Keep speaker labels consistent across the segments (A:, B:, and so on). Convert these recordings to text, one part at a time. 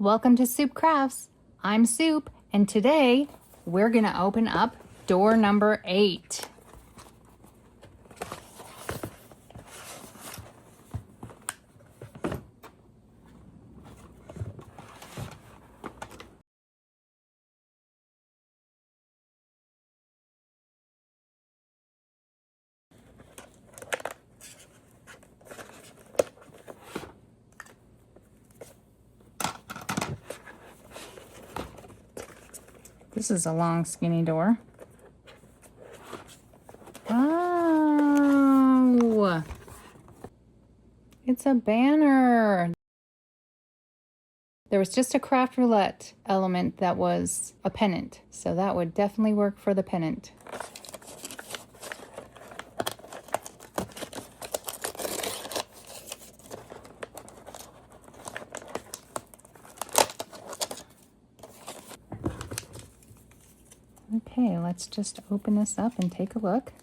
A: Welcome to Soup Crafts. I'm Soup, and today we're going to open up door number 8. This is a long, skinny door. Oh, it's a banner. There was just a craft roulette element that was a pennant, so that would definitely work for the pennant. Okay, let's just open this up and take a look.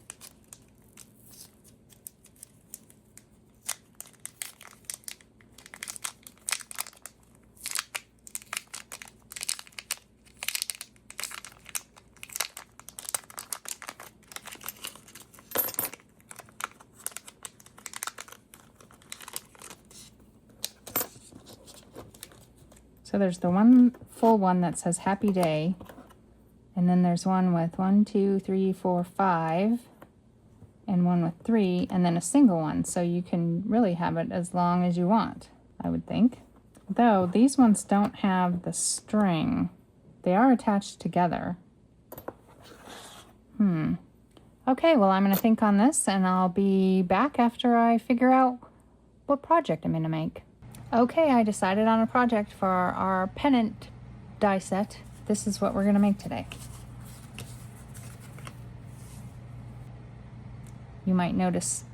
A: So there's the one full one that says Happy Day. And then there's one with 1, 2, 3, 4, 5, and one with 3, and then a single one. So you can really have it as long as you want, I would think. Though these ones don't have the string. They are attached together. Okay, well, I'm going to think on this, and I'll be back after I figure out what project I'm going to make. Okay, I decided on a project for our pennant die set. This is what we're going to make today. You might notice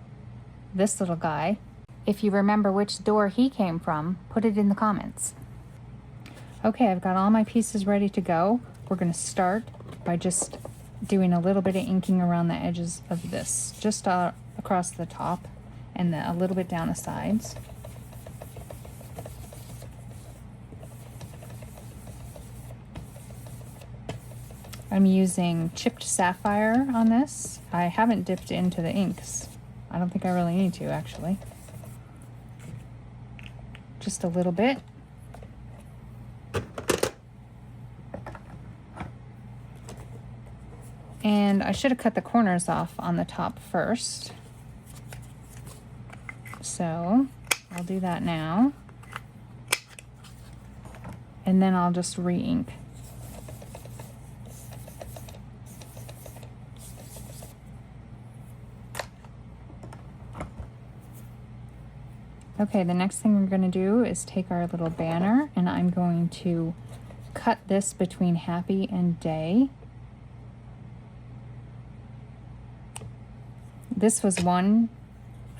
A: this little guy. If you remember which door he came from, put it in the comments. Okay, I've got all my pieces ready to go. We're going to start by just doing a little bit of inking around the edges of this, just across the top and a little bit down the sides. I'm using chipped sapphire on this. I haven't dipped into the inks. I don't think I really need to, actually. Just a little bit. And I should have cut the corners off on the top first. So I'll do that now. And then I'll just re-ink. Okay, the next thing we're going to do is take our little banner, and I'm going to cut this between Happy and Day. This was one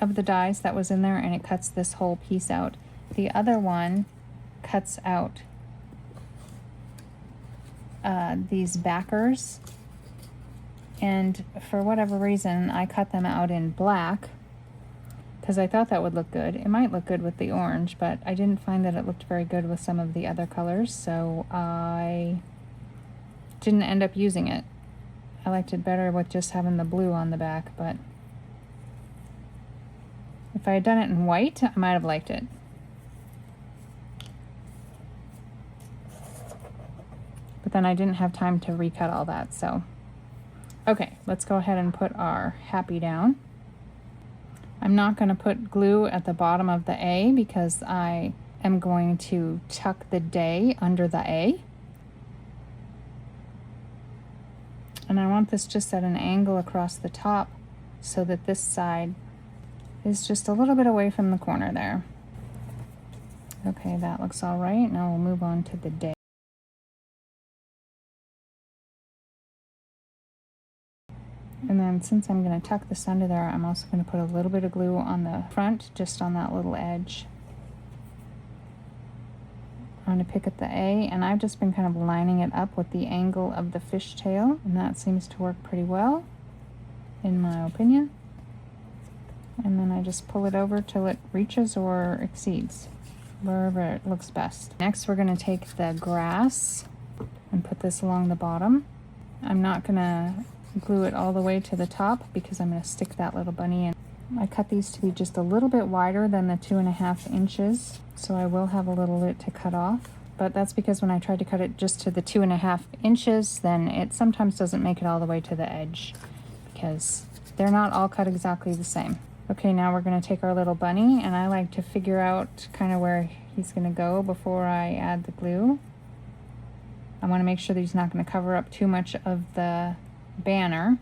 A: of the dies that was in there, and it cuts this whole piece out. The other one cuts out these backers, and for whatever reason, I cut them out in black, because I thought that would look good. It might look good with the orange, but I didn't find that it looked very good with some of the other colors, so I didn't end up using it. I liked it better with just having the blue on the back, but if I had done it in white, I might have liked it. But then I didn't have time to recut all that, so. Okay, let's go ahead and put our Happy down. I'm not going to put glue at the bottom of the A because I am going to tuck the Day under the A. And I want this just at an angle across the top so that this side is just a little bit away from the corner there. Okay, that looks all right. Now we'll move on to the Day. And then since I'm going to tuck this under there, I'm also going to put a little bit of glue on the front, just on that little edge. I'm going to pick up the A, and I've just been kind of lining it up with the angle of the fishtail, and that seems to work pretty well, in my opinion. And then I just pull it over till it reaches or exceeds. wherever it looks best. Next, we're going to take the grass and put this along the bottom. I'm not going to glue it all the way to the top because I'm going to stick that little bunny in. I cut these to be just a little bit wider than the 2.5 inches, so I will have a little bit to cut off. But that's because when I tried to cut it just to the 2.5 inches, then it sometimes doesn't make it all the way to the edge because they're not all cut exactly the same. Okay, now we're going to take our little bunny, and I like to figure out kind of where he's going to go before I add the glue. I want to make sure that he's not going to cover up too much of the banner.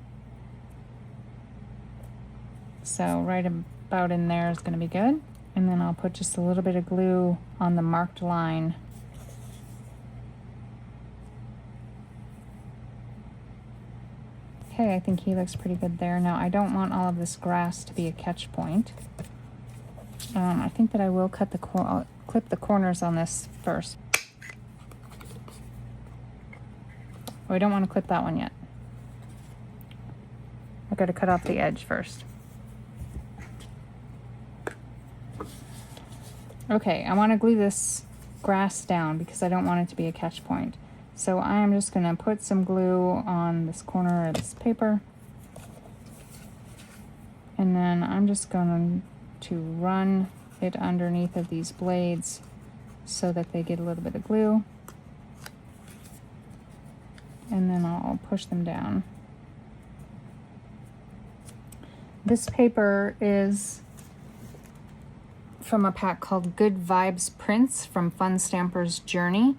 A: So right about in there is going to be good. And then I'll put just a little bit of glue on the marked line. Okay, I think he looks pretty good there. Now I don't want all of this grass to be a catch point. I think that I will cut clip the corners on this first. Oh, I don't want to clip that one yet. I've got to cut off the edge first. Okay, I want to glue this grass down because I don't want it to be a catch point. So I am just going to put some glue on this corner of this paper. And then I'm just going to run it underneath of these blades so that they get a little bit of glue. And then I'll push them down. This paper is from a pack called Good Vibes Prints from Fun Stamper's Journey.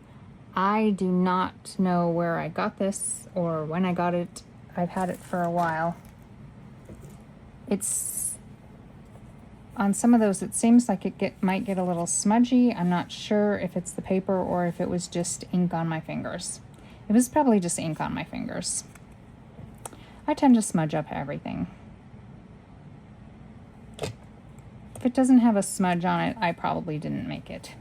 A: I do not know where I got this or when I got it. I've had it for a while. It's on some of those, it seems like it might get a little smudgy. I'm not sure if it's the paper or if it was just ink on my fingers. It was probably just ink on my fingers. I tend to smudge up everything. If it doesn't have a smudge on it, I probably didn't make it.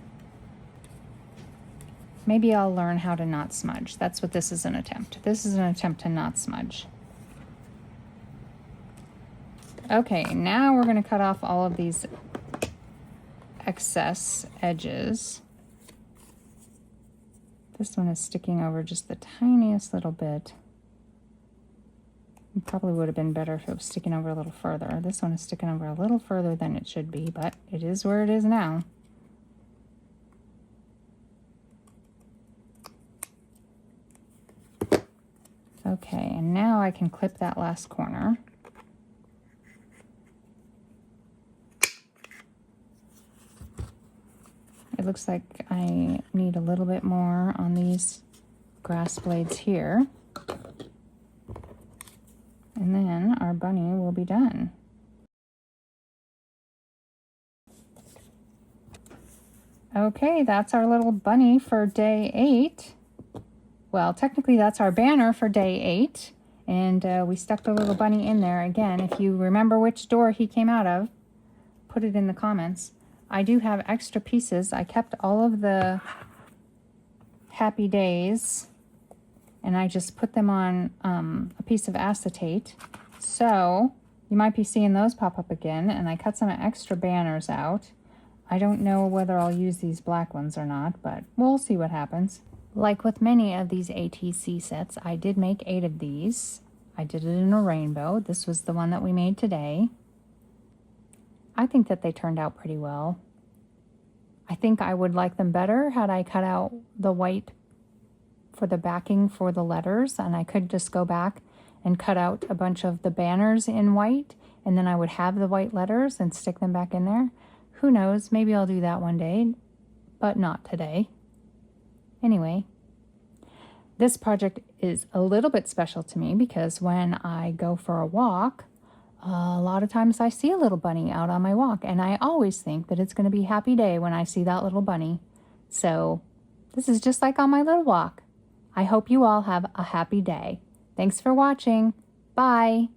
A: Maybe I'll learn how to not smudge. That's what this is an attempt. This is an attempt to not smudge. Okay, now we're going to cut off all of these excess edges. This one is sticking over just the tiniest little bit. It probably would have been better if it was sticking over a little further. This one is sticking over a little further than it should be, but it is where it is now. Okay, and now I can clip that last corner. It looks like I need a little bit more on these grass blades here. And then our bunny will be done. Okay, that's our little bunny for day 8. Well, technically that's our banner for day 8. And we stuck the little bunny in there. Again, if you remember which door he came out of, put it in the comments. I do have extra pieces. I kept all of the happy days and I just put them on a piece of acetate. So you might be seeing those pop up again. And I cut some extra banners out. I don't know whether I'll use these black ones or not, but we'll see what happens. Like with many of these ATC sets, I did make 8 of these. I did it in a rainbow. This was the one that we made today. I think that they turned out pretty well. I think I would like them better had I cut out the white for the backing for the letters, and I could just go back and cut out a bunch of the banners in white, and then I would have the white letters and stick them back in there. Who knows, maybe I'll do that one day, but not today. Anyway, this project is a little bit special to me because when I go for a walk, a lot of times I see a little bunny out on my walk, and I always think that it's going to be a happy day when I see that little bunny. So this is just like on my little walk. I hope you all have a happy day. Thanks for watching. Bye.